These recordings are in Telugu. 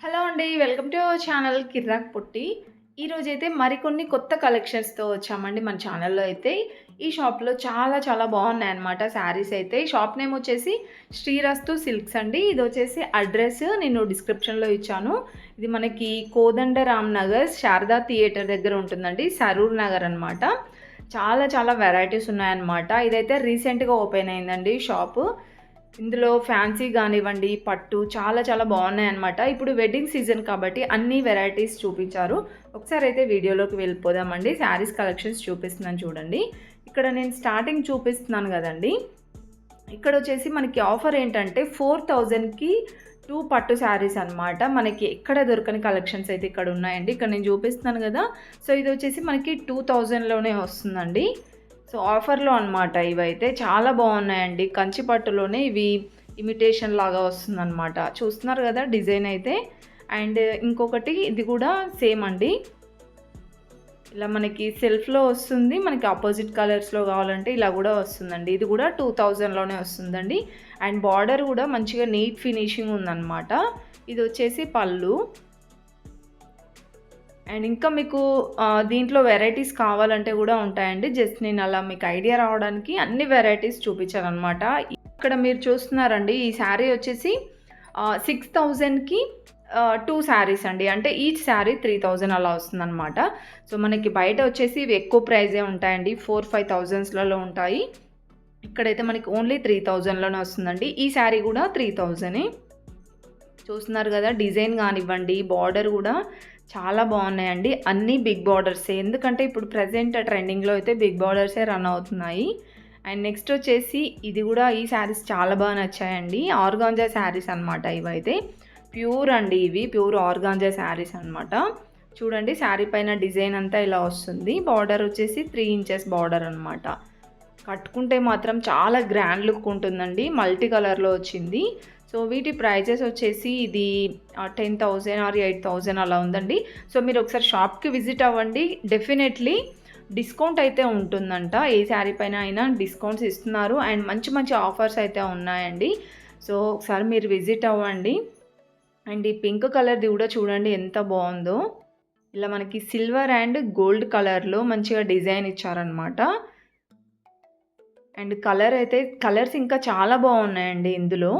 హలో అండి. వెల్కమ్ టు అవర్ ఛానల్ కిర్రాక్ పొట్టి. ఈరోజైతే మరికొన్ని కొత్త కలెక్షన్స్‌తో వచ్చామండి మన ఛానల్‌లో అయితే. ఈ షాప్‌లో చాలా చాలా బాగున్నాయన్నమాట శారీస్ అయితే. ఈ షాప్ నేమ్ వచ్చేసి శ్రీరస్తు సిల్క్స్ అండి. ఇదొచ్చేసి అడ్రెస్ నేను డిస్క్రిప్షన్‌లో ఇచ్చాను. ఇది మనకి కోదండరామ్ నగర్ శారదా థియేటర్ దగ్గర ఉంటుందండి. సరూర్ నగర్ అనమాట. చాలా చాలా వెరైటీస్ ఉన్నాయన్నమాట. ఇదైతే రీసెంట్‌గా ఓపెన్ అయిందండి షాపు. ఇందులో ఫ్యాన్సీ గానివ్వండి, పట్టు చాలా చాలా బాగున్నాయన్నమాట. ఇప్పుడు వెడ్డింగ్ సీజన్ కాబట్టి అన్ని వెరైటీస్ చూపించారు. ఒకసారైతే వీడియోలోకి వెళ్ళిపోదామండి. శారీస్ కలెక్షన్స్ చూపిస్తున్నాను చూడండి. ఇక్కడ నేను స్టార్టింగ్ చూపిస్తున్నాను గదండీ! ఇక్కడొచ్చేసి మనకి ఆఫర్ ఏంటంటే 4000కి 2 పట్టు శారీస్ అనమాట. మనకి ఎక్కడ దొరకని కలెక్షన్స్ అయితే ఇక్కడ ఉన్నాయండి. ఇక్కడ నేను చూపిస్తున్నాను గదా! సో ఇదొచ్చేసి మనకి 2000లోనే వస్తుందండి. సో ఆఫర్‌లో అనమాట ఇవైతే. చాలా బాగున్నాయండి. కంచి పట్టులోనే ఇవి ఇమిటేషన్ లాగా వస్తుందనమాట. చూస్తున్నారు గదా డిజైన్ అయితే. అండ్ ఇంకొకటి ఇది గూడా సేమ్ అండి. ఇలా మనకి సెల్ఫ్‌లో వస్తుంది. మనకి అపోజిట్ కలర్స్‌లో కావాలంటే ఇలా గూడా వస్తుందండి. ఇది గూడా 2000లోనే వస్తుందండి. అండ్ బార్డర్ గూడా మంచిగా నీట్ ఫినిషింగ్ ఉందనమాట. ఇదొచ్చేసి పళ్ళు. అండ్ ఇంకా మీకు దీంట్లో వెరైటీస్ కావాలంటే గూడా ఉంటాయండి. జస్ట్ నేను అలా మీకు ఐడియా రావడానికి అన్ని వెరైటీస్ చూపించాననమాట. ఇక్కడ మీరు చూస్తున్నారండి ఈ శారీ వచ్చేసి 6000కి 2 శారీస్ అండి. అంటే ఈచ్ శారీ 3000 అలా వస్తుందనమాట. సో మనకి బయట వచ్చేసి ఇవి ఎక్కువ ప్రైజే ఉంటాయండి. 4, 5 థౌజండ్స్‌లలో ఉంటాయి. ఇక్కడైతే మనకి ఓన్లీ 3000లోనే వస్తుందండి. ఈ శారీ కూడా 3000ఏ. చూస్తున్నారు కదా డిజైన్ కానివ్వండి, బార్డర్ కూడా చాలా బాగున్నాయండి. అన్నీ బిగ్ బార్డర్సే. ఎందుకంటే ఇప్పుడు ప్రెజెంట్ ట్రెండింగ్లో అయితే బిగ్ బార్డర్సే రన్ అవుతున్నాయి. అండ్ నెక్స్ట్ వచ్చేసి ఇది కూడా ఈ శారీస్ చాలా బాగా నచ్చాయండి. ఆర్గాంజా శారీస్ అనమాట ఇవైతే. ప్యూర్ అండి ఇవి. ప్యూర్ ఆర్గాంజా శారీస్ అనమాట. చూడండి శారీ పైన డిజైన్ అంతా ఇలా వస్తుంది. బార్డర్ వచ్చేసి 3 ఇంచెస్ బార్డర్ అనమాట. కట్టుకుంటే మాత్రం చాలా గ్రాండ్ లుక్ ఉంటుందండి. మల్టీ కలర్లో వచ్చింది. సో వీటి ప్రైజెస్ వచ్చేసి ఇది 10,000 ఆర్ 8,000 అలా ఉందండి. సో మీరు ఒకసారి షాప్కి విజిట్ అవ్వండి. డెఫినెట్లీ డిస్కౌంట్ అయితే ఉంటుందంట. ఏ శారీ పైన అయినా డిస్కౌంట్స్ ఇస్తున్నారు. అండ్ మంచి మంచి ఆఫర్స్ అయితే ఉన్నాయండి. సో ఒకసారి మీరు విజిట్ అవ్వండి. అండ్ ఈ పింక్ కలర్ది కూడా చూడండి ఎంత బాగుందో. ఇలా మనకి సిల్వర్ అండ్ గోల్డ్ కలర్లో మంచిగా డిజైన్ ఇచ్చారనమాట. అండ్ కలర్స్ ఇంకా చాలా బాగున్నాయండి ఇందులో.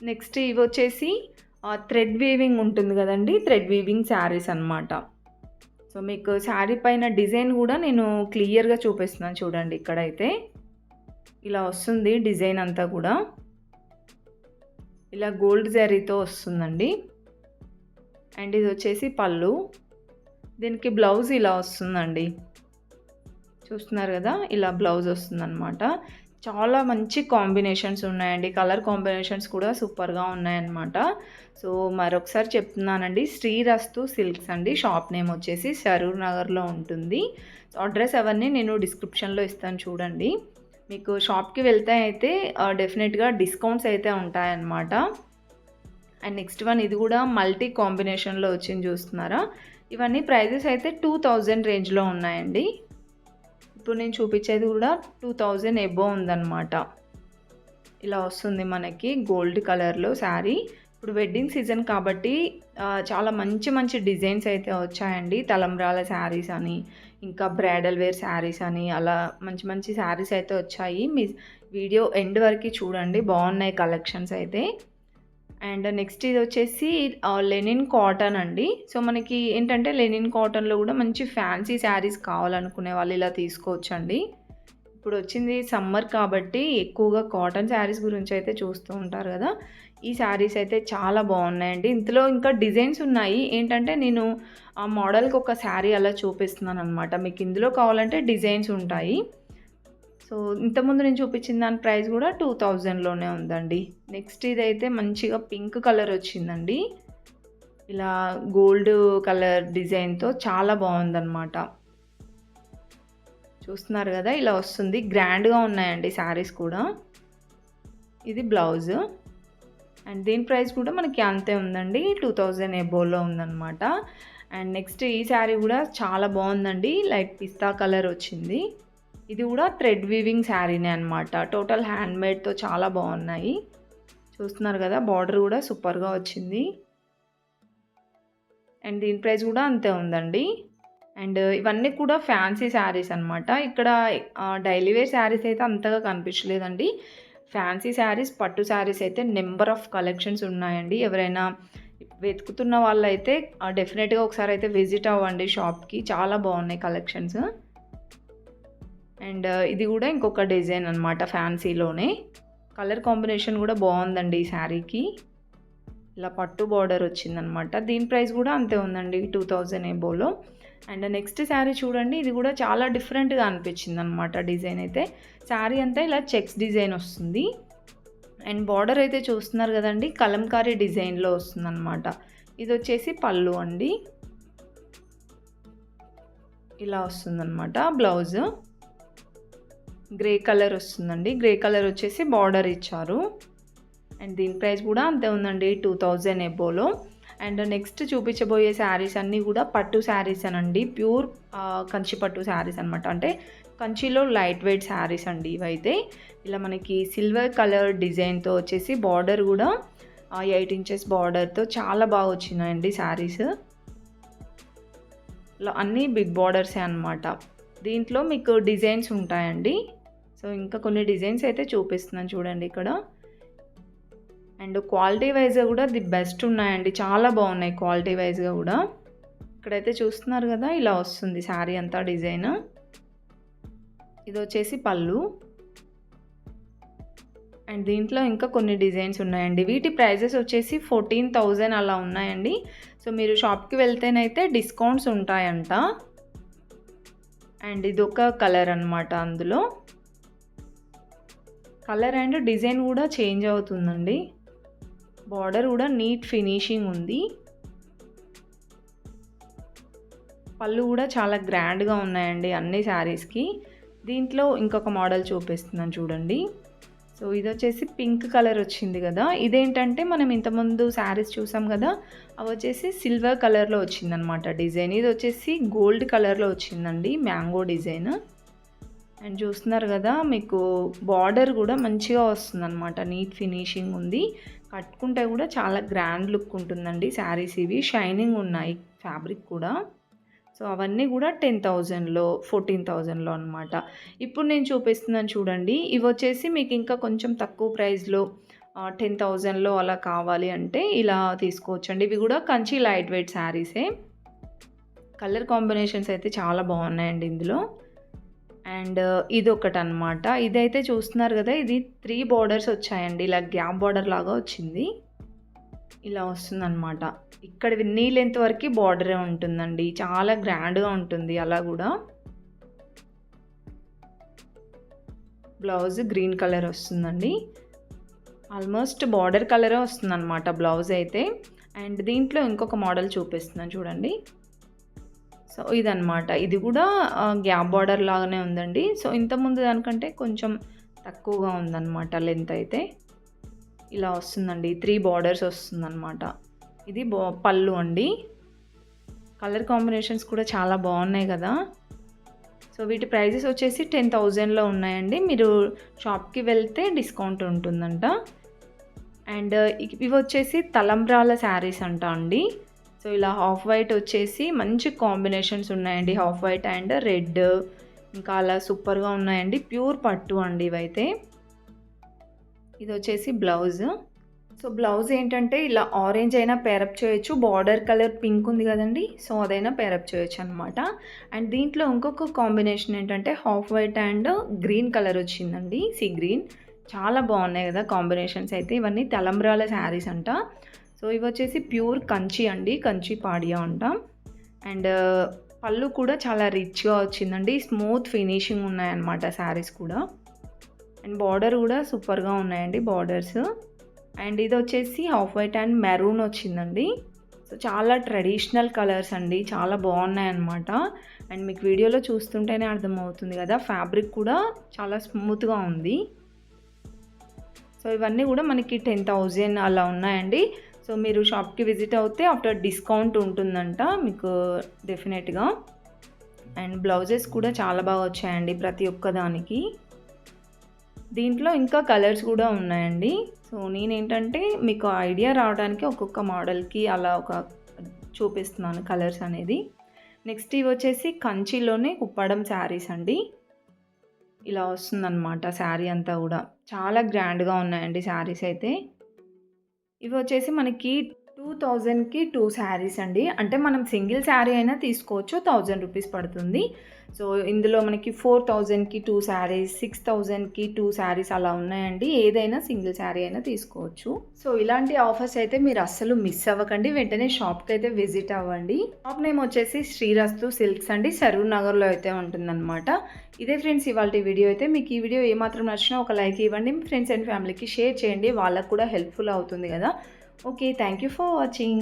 నెక్స్ట్ ఇవి వచ్చేసి థ్రెడ్ వీవింగ్ ఉంటుంది కదండి. థ్రెడ్ వీవింగ్ శారీస్ అనమాట. సో మీకు శారీ పైన డిజైన్ కూడా నేను క్లియర్గా చూపిస్తున్నాను చూడండి. ఇక్కడైతే ఇలా వస్తుంది డిజైన్ అంతా కూడా. ఇలా గోల్డ్ జరీతో వస్తుందండి. అండ్ ఇది వచ్చేసి పళ్ళు. దీనికి బ్లౌజ్ ఇలా వస్తుందండి. చూస్తున్నారు కదా ఇలా బ్లౌజ్ వస్తుందన్నమాట. చాలా మంచి కాంబినేషన్స్ ఉన్నాయండి. కలర్ కాంబినేషన్స్ కూడా సూపర్గా ఉన్నాయన్నమాట. సో మరొకసారి చెప్తున్నానండి, శ్రీరస్తు సిల్క్స్ అండి. షాప్ నేమ్ వచ్చేసి సరూర్ నగర్లో ఉంటుంది. సో అడ్రస్ అవన్నీ నేను డిస్క్రిప్షన్లో ఇస్తాను చూడండి. మీకు షాప్కి వెళ్తే అయితే డెఫినెట్గా డిస్కౌంట్స్ అయితే ఉంటాయన్నమాట. అండ్ నెక్స్ట్ వన్ ఇది కూడా మల్టీ కాంబినేషన్లో వచ్చింది చూస్తున్నారా. ఇవన్నీ ప్రైజెస్ అయితే 2000 రేంజ్లో ఉన్నాయండి. ఇప్పుడు నేను చూపించేది కూడా 2000 ఎబోవ్ ఉందన్నమాట. ఇలా వస్తుంది మనకి గోల్డ్ కలర్లో శారీ. ఇప్పుడు వెడ్డింగ్ సీజన్ కాబట్టి చాలా మంచి మంచి డిజైన్స్ అయితే వచ్చాయండి. తలంబ్రాల శారీస్ అని, ఇంకా బ్రైడల్ వేర్ శారీస్ అని, అలా మంచి మంచి శారీస్ అయితే వచ్చాయి. మీ వీడియో ఎండ్ వరకు చూడండి, బాగున్నాయి కలెక్షన్స్ అయితే. అండ్ నెక్స్ట్ ఇది వచ్చేసి లెనిన్ కాటన్ అండి. సో మనకి ఏంటంటే లెనిన్ కాటన్లో కూడా మంచి ఫ్యాన్సీ శారీస్ కావాలనుకునే వాళ్ళు ఇలా తీసుకోవచ్చండి. ఇప్పుడు వచ్చింది సమ్మర్ కాబట్టి ఎక్కువగా కాటన్ శారీస్ గురించి అయితే చూస్తూ ఉంటారు కదా. ఈ శారీస్ అయితే చాలా బాగున్నాయండి. ఇందులో ఇంకా డిజైన్స్ ఉన్నాయి. ఏంటంటే నేను ఆ మోడల్కి ఒక శారీ అలా చూపిస్తున్నాను అనమాట. మీకు ఇందులో కావాలంటే డిజైన్స్ ఉంటాయి. సో ఇంతకుముందు నేను చూపించిన దాని ప్రైస్ కూడా 2000లోనే ఉందండి. నెక్స్ట్ ఇదైతే మంచిగా పింక్ కలర్ వచ్చిందండి. ఇలా గోల్డ్ కలర్ డిజైన్తో చాలా బాగుందన్నమాట. చూస్తున్నారు కదా ఇలా వస్తుంది. గ్రాండ్గా ఉన్నాయండి శారీస్ కూడా. ఇది బ్లౌజ్. అండ్ దీని ప్రైస్ కూడా మనకి అంతే ఉందండి. 2000 ఎబోవ్లో ఉందన్నమాట. అండ్ నెక్స్ట్ ఈ శారీ కూడా చాలా బాగుందండి. లైట్ పిస్తా కలర్ వచ్చింది. ఇది కూడా థ్రెడ్ వీవింగ్ శారీనే అనమాట. టోటల్ హ్యాండ్మేడ్తో చాలా బాగున్నాయి. చూస్తున్నారు కదా, బార్డర్ కూడా సూపర్గా వచ్చింది. అండ్ దీని ప్రైస్ కూడా అంతే ఉందండి. అండ్ ఇవన్నీ కూడా ఫ్యాన్సీ శారీస్ అనమాట. ఇక్కడ డైలీ వేర్ శారీస్ అయితే అంతగా కనిపించలేదండి. ఫ్యాన్సీ శారీస్, పట్టు శారీస్ అయితే నెంబర్ ఆఫ్ కలెక్షన్స్ ఉన్నాయండి. ఎవరైనా వెతుకుతున్న వాళ్ళైతే డెఫినెట్గా ఒకసారి అయితే విజిట్ అవ్వండి షాప్కి. చాలా బాగున్నాయి కలెక్షన్స్. అండ్ ఇది కూడా ఇంకొక డిజైన్ అనమాట ఫ్యాన్సీలోనే. కలర్ కాంబినేషన్ కూడా బాగుందండి ఈ శారీకి. ఇలా పట్టు బార్డర్ వచ్చిందనమాట. దీని ప్రైస్ కూడా అంతే ఉందండి, 2000 ఎబోలో. అండ్ నెక్స్ట్ శారీ చూడండి, ఇది కూడా చాలా డిఫరెంట్గా అనిపించింది అనమాట. డిజైన్ అయితే శారీ అంతా ఇలా చెక్స్ డిజైన్ వస్తుంది. అండ్ బార్డర్ అయితే చూస్తున్నారు కదండి, కలంకారీ డిజైన్లో వస్తుందన్నమాట. ఇది వచ్చేసి పళ్ళు అండి, ఇలా వస్తుందన్నమాట. బ్లౌజ్ గ్రే కలర్ వస్తుందండి. గ్రే కలర్ వచ్చేసి బార్డర్ ఇచ్చారు. అండ్ దీని ప్రైస్ కూడా అంతే ఉందండి, 2000 ఎబోలో. అండ్ నెక్స్ట్ చూపించబోయే శారీస్ అన్నీ కూడా పట్టు శారీస్ అనండి. ప్యూర్ కంచి పట్టు శారీస్ అనమాట. అంటే కంచిలో లైట్ వెయిట్ శారీస్ అండి ఇవైతే. ఇలా మనకి సిల్వర్ కలర్ డిజైన్తో వచ్చేసి బార్డర్ కూడా 8 ఇంచెస్ బార్డర్తో చాలా బాగా వచ్చినాయండి శారీస్. ఇలా అన్నీ బిగ్ బార్డర్సే అనమాట. దీంట్లో మీకు డిజైన్స్ ఉంటాయండి. సో ఇంకా కొన్ని డిజైన్స్ అయితే చూపిస్తున్నాను చూడండి ఇక్కడ. అండ్ క్వాలిటీ వైజ్గా కూడా ది బెస్ట్ ఉన్నాయండి, చాలా బాగున్నాయి క్వాలిటీ వైజ్గా కూడా. ఇక్కడైతే చూస్తున్నారు కదా, ఇలా వస్తుంది శారీ అంతా డిజైన్. ఇది వచ్చేసి పళ్ళు. అండ్ దీంట్లో ఇంకా కొన్ని డిజైన్స్ ఉన్నాయండి. వీటి ప్రైజెస్ వచ్చేసి 14,000 అలా ఉన్నాయండి. సో మీరు షాప్కి వెళ్తేనైతే డిస్కౌంట్స్ ఉంటాయంట. అండ్ ఇది ఒక కలర్ అనమాట. అందులో కలర్ అండ్ డిజైన్ కూడా చేంజ్ అవుతుందండి. బార్డర్ కూడా నీట్ ఫినిషింగ్ ఉంది. పళ్ళు కూడా చాలా గ్రాండ్గా ఉన్నాయండి అన్ని శారీస్కి. దీంట్లో ఇంకొక మోడల్ చూపిస్తున్నాను చూడండి. సో ఇది వచ్చేసి పింక్ కలర్ వచ్చింది కదా. ఇదేంటంటే మనం ఇంతకుముందు శారీస్ చూసాం కదా, అవి వచ్చేసి సిల్వర్ కలర్లో వచ్చిందనమాట డిజైన్. ఇది వచ్చేసి గోల్డ్ కలర్లో వచ్చిందండి, మ్యాంగో డిజైన్. అండ్ చూస్తున్నారు కదా, మీకు బార్డర్ కూడా మంచిగా వస్తుందన్నమాట, నీట్ ఫినిషింగ్ ఉంది. కట్టుకుంటే కూడా చాలా గ్రాండ్ లుక్ ఉంటుందండి శారీస్. ఇవి షైనింగ్ ఉన్నాయి ఫ్యాబ్రిక్ కూడా. సో అవన్నీ కూడా 10,000లో 14,000లో అనమాట. ఇప్పుడు నేను చూపిస్తున్నాను చూడండి, ఇవి వచ్చేసి మీకు ఇంకా కొంచెం తక్కువ ప్రైస్లో 10,000లో అలా కావాలి అంటే ఇలా తీసుకోవచ్చండి. ఇవి కూడా కంచి లైట్ వెయిట్ శారీసే. కలర్ కాంబినేషన్స్ అయితే చాలా బాగున్నాయండి ఇందులో. అండ్ ఇది ఒకటి అనమాట. ఇదైతే చూస్తున్నారు కదా, ఇది 3 బార్డర్స్ వచ్చాయండి. ఇలా గ్యాప్ బార్డర్ లాగా వచ్చింది, ఇలా వస్తుందన్నమాట. ఇక్కడ నీ లెంత్ వరకు బార్డరే ఉంటుందండి, చాలా గ్రాండ్గా ఉంటుంది. అలా కూడా బ్లౌజ్ గ్రీన్ కలర్ వస్తుందండి, ఆల్మోస్ట్ బార్డర్ కలరే వస్తుందన్నమాట బ్లౌజ్ అయితే. అండ్ దీంట్లో ఇంకొక మోడల్ చూపిస్తున్నాను చూడండి. సో ఇదనమాట, ఇది కూడా గ్యాప్ బార్డర్ లాగానే ఉందండి. సో ఇంతకుముందు దానికంటే కొంచెం తక్కువగా ఉందన్నమాట లెంత్ అయితే. ఇలా వస్తుందండి, 3 బార్డర్స్ వస్తుందన్నమాట. ఇది పళ్ళు అండి. కలర్ కాంబినేషన్స్ కూడా చాలా బాగున్నాయి కదా. సో వీటి ప్రైజెస్ వచ్చేసి 10,000లో ఉన్నాయండి. మీరు షాప్కి వెళ్తే డిస్కౌంట్ ఉంటుందంట. అండ్ ఇవి వచ్చేసి తలంబ్రాల శారీస్ అంట అండి. సో ఇలా హాఫ్ వైట్ వచ్చేసి మంచి కాంబినేషన్స్ ఉన్నాయండి, హాఫ్ వైట్ అండ్ రెడ్. ఇంకా అలా సూపర్గా ఉన్నాయండి, ప్యూర్ పట్టు అండి ఇవైతే. ఇది వచ్చేసి బ్లౌజ్. సో బ్లౌజ్ ఏంటంటే ఇలా ఆరెంజ్ అయినా పేరప్ చేయొచ్చు, బార్డర్ కలర్ పింక్ ఉంది కదండి, సో అదైనా పేరప్ చేయొచ్చు అనమాట. అండ్ దీంట్లో ఇంకొక కాంబినేషన్ ఏంటంటే half white and green colour వచ్చిందండి, సీ గ్రీన్. చాలా బాగున్నాయి కదా కాంబినేషన్స్ అయితే. ఇవన్నీ తలంబ్రాల శారీస్ అంట. సో ఇవి వచ్చేసి ప్యూర్ కంచి అండి, కంచి పాడియా అంటాం. అండ్ పళ్ళు కూడా చాలా రిచ్గా వచ్చిందండి, స్మూత్ ఫినిషింగ్ ఉన్నాయన్నమాట శారీస్ కూడా. అండ్ బార్డర్ కూడా సూపర్గా ఉన్నాయండి బార్డర్స్. అండ్ ఇది వచ్చేసి హాఫ్ వైట్ అండ్ మెరూన్ వచ్చిందండి. సో చాలా ట్రెడిషనల్ కలర్స్ అండి, చాలా బాగున్నాయి అన్నమాట. అండ్ మీకు వీడియోలో చూస్తుంటేనే అర్థమవుతుంది కదా, ఫ్యాబ్రిక్ కూడా చాలా స్మూత్గా ఉంది. సో ఇవన్నీ కూడా మనకి 10,000 అలా ఉన్నాయండి. సో మీరు షాప్కి విజిట్ అవుతే ఆఫ్టర్ డిస్కౌంట్ ఉంటుందంట మీకు డెఫినెట్గా. అండ్ బ్లౌజెస్ కూడా చాలా బాగా వచ్చాయండి ప్రతి ఒక్క దానికి. దీంట్లో ఇంకా కలర్స్ కూడా ఉన్నాయండి. సో నేనేంటంటే మీకు ఐడియా రావడానికి ఒక్కొక్క మోడల్‌కి అలా ఒక చూపిస్తున్నాను కలర్స్ అనేది. నెక్స్ట్ ఇవి వచ్చేసి కంచిలోనే కుప్పడం శారీస్ అండి. ఇలా వస్తుందన్నమాట శారీ అంతా గూడా. చాలా గ్రాండ్‌గా ఉన్నాయండి శారీస్ అయితే. ఇవి వచ్చేసి మనకి 2000కి 2 శారీస్ అండి. అంటే మనం సింగిల్ శారీ అయినా తీసుకోవచ్చు. 1000 రూపీస్ పడుతుంది. సో, ఇందులో మనకి 4000కి 2 శారీస్, 6000కి 2 శారీస్ అలా ఉన్నాయండి. ఏదైనా సింగిల్ శారీ అయినా తీసుకోవచ్చు. సో, ఇలాంటి ఆఫర్స్ అయితే మీరు అస్సలు మిస్ అవ్వకండి. వెంటనే షాప్‌కైతే విజిట్ అవ్వండి. షాప్ నేమ్ వచ్చేసి శ్రీరస్తు సిల్క్స్ అండి. సరూర్ నగర్‌లో అయితే ఉంటుందన్నమాట. ఇదే ఫ్రెండ్స్ ఇవాల్టి వీడియో అయితే. మీకు ఈ వీడియో ఏమాత్రం నచ్చినా ఒక లైక్ ఇవ్వండి. మీ ఫ్రెండ్స్ అండ్ ఫ్యామిలీకి షేర్ చేయండి. వాళ్ళకి కూడా హెల్ప్‌ఫుల్ అవుతుంది కదా! Okay. Thank you for watching.